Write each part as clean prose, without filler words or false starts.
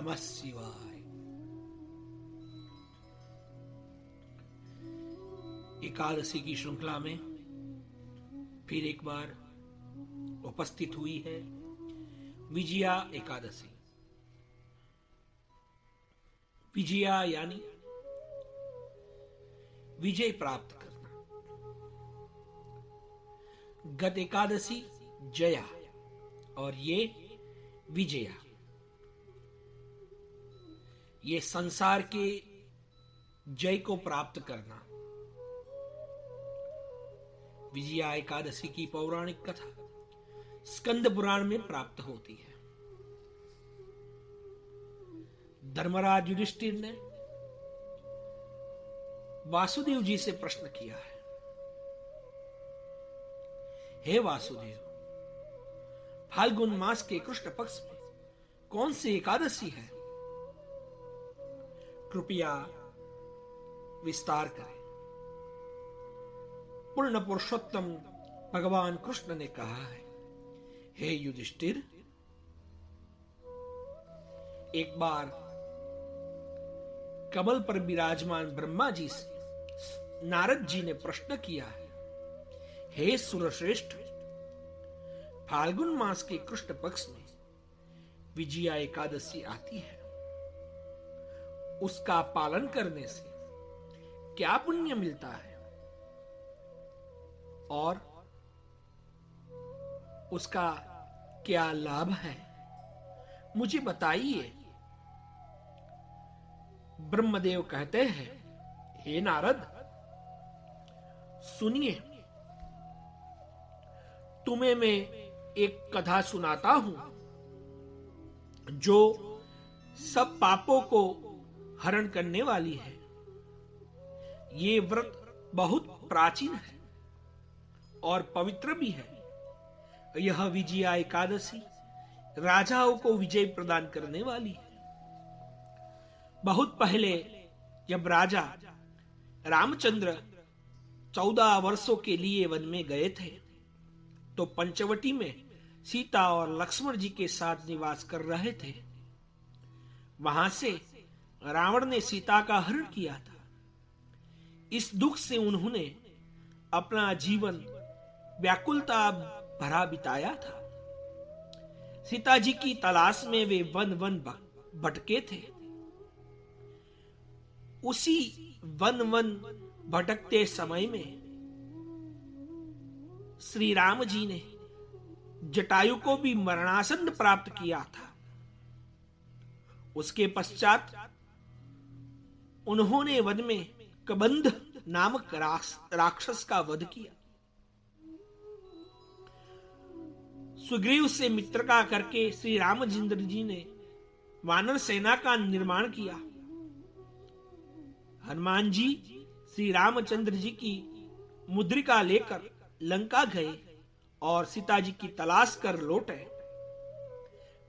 नमः शिवाय। एकादशी की श्रृंखला में फिर एक बार उपस्थित हुई है विजया एकादशी। विजया यानी विजय प्राप्त करना। गत एकादशी जया और ये विजया। ये संसार के जय को प्राप्त करना। विजया एकादशी की पौराणिक कथा स्कंद पुराण में प्राप्त होती है। धर्मराज युधिष्ठिर ने वासुदेव जी से प्रश्न किया है, हे वासुदेव, फाल्गुन मास के कृष्ण पक्ष में कौन सी एकादशी है? कृपया विस्तार करें। पूर्ण पुरुषोत्तम भगवान कृष्ण ने कहा है, हे युधिष्ठिर, एक बार कमल पर विराजमान ब्रह्मा जी से नारद जी ने प्रश्न किया है, हे सुरश्रेष्ठ, फाल्गुन मास के कृष्ण पक्ष में विजया एकादशी आती है, उसका पालन करने से क्या पुण्य मिलता है और उसका क्या लाभ है, मुझे बताइए। ब्रह्मदेव कहते हैं, हे नारद, सुनिए, तुम्हें मैं एक कथा सुनाता हूं जो सब पापों को हरण करने वाली है। ये व्रत बहुत प्राचीन है और पवित्र भी है। यह विजया एकादशी राजाओं को विजय प्रदान करने वाली है। बहुत पहले जब राजा रामचंद्र 14 वर्षों के लिए वन में गए थे तो पंचवटी में सीता और लक्ष्मण जी के साथ निवास कर रहे थे। वहां से रावण ने सीता का हरण किया था। इस दुख से उन्होंने अपना जीवन व्याकुलता भरा बिताया था। सीता जी की तलाश में वे वन वन भटके थे। उसी वन वन भटकते समय में श्री राम जी ने जटायु को भी मरणासन्न प्राप्त किया था। उसके पश्चात उन्होंने वन में कबंध नामक राक्षस का वध किया। सुग्रीव से मित्रता करके श्री रामचंद्र जी ने वानर सेना का निर्माण किया। हनुमान जी श्री रामचंद्र जी की मुद्रिका लेकर लंका गए और सीता जी की तलाश कर लौटे।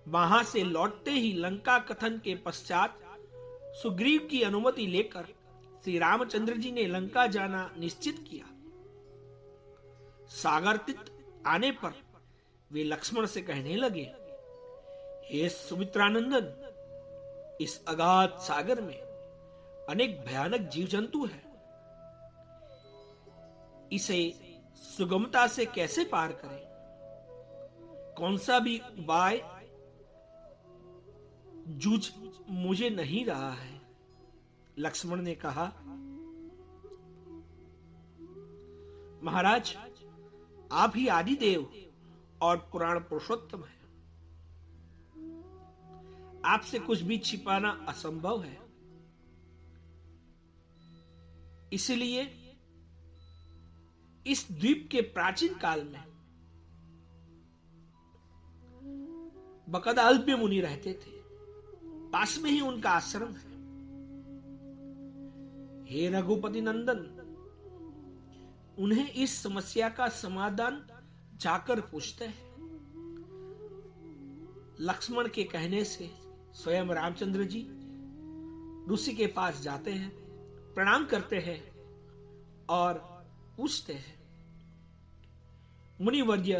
वहां से लौटते ही लंका कथन के पश्चात सुग्रीव की अनुमति लेकर श्री रामचंद्र जी ने लंका जाना निश्चित किया। सागर तट आने पर वे लक्ष्मण से कहने लगे, हे सुमित्रानंदन, इस अगाध सागर में अनेक भयानक जीव जंतु हैं। इसे सुगमता से कैसे पार करें? कौन सा भी उपाय जूझ मुझे नहीं रहा है। लक्ष्मण ने कहा, महाराज, आप ही आदिदेव और पुराण पुरुषोत्तम हैं। आपसे कुछ भी छिपाना असंभव है। इसलिए इस द्वीप के प्राचीन काल में बकदाल्प्य मुनि रहते थे। पास में ही उनका आश्रम है। हे रघुपति नंदन, उन्हें इस समस्या का समाधान जाकर पूछते हैं। लक्ष्मण के कहने से स्वयं रामचंद्र जी ऋषि के पास जाते हैं, प्रणाम करते हैं और पूछते हैं। मुनिवर्य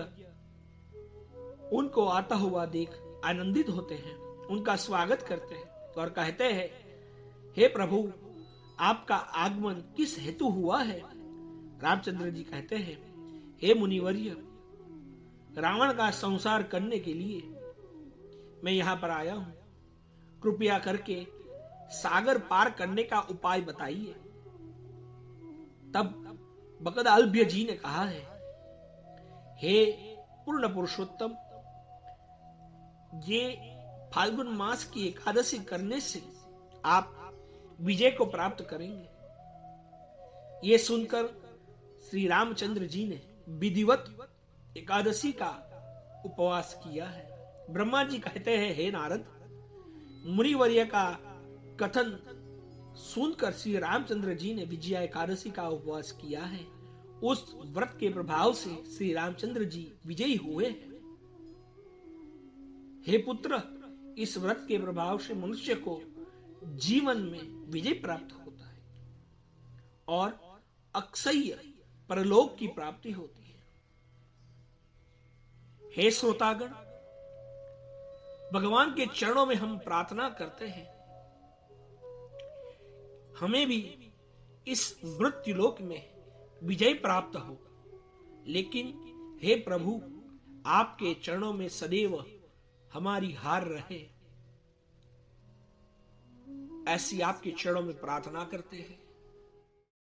उनको आता हुआ देख आनंदित होते हैं, उनका स्वागत करते हैं और कहते हैं, हे प्रभु, आपका आगमन किस हेतु हुआ है? रामचंद्र जी कहते हैं, हे मुनिवर्य, रावण का संसार करने के लिए मैं यहां पर आया हूं। कृपया करके सागर पार करने का उपाय बताइए। तब बकदालभ्य जी ने कहा है, हे पूर्ण पुरुषोत्तम, ये फाल्गुन मास की एकादशी करने से आप विजय को प्राप्त करेंगे। ये सुनकर श्री रामचंद्र जी ने विधिवत एकादशी का उपवास किया है। ब्रह्मा जी कहते हैं, हे नारद, मुनिवर्य का कथन सुनकर श्री रामचंद्र जी ने विजया एकादशी का उपवास किया है। उस व्रत के प्रभाव से श्री रामचंद्र जी विजयी हुए हैं। हे पुत्र, इस व्रत के प्रभाव से मनुष्य को जीवन में विजय प्राप्त होता है और अक्षय परलोक की प्राप्ति होती है। हे श्रोतागण, भगवान के चरणों में हम प्रार्थना करते हैं, हमें भी इस मृत्युलोक में विजय प्राप्त हो। लेकिन हे प्रभु, आपके चरणों में सदैव हमारी हार रहे, ऐसी आपके चरणों में प्रार्थना करते हैं।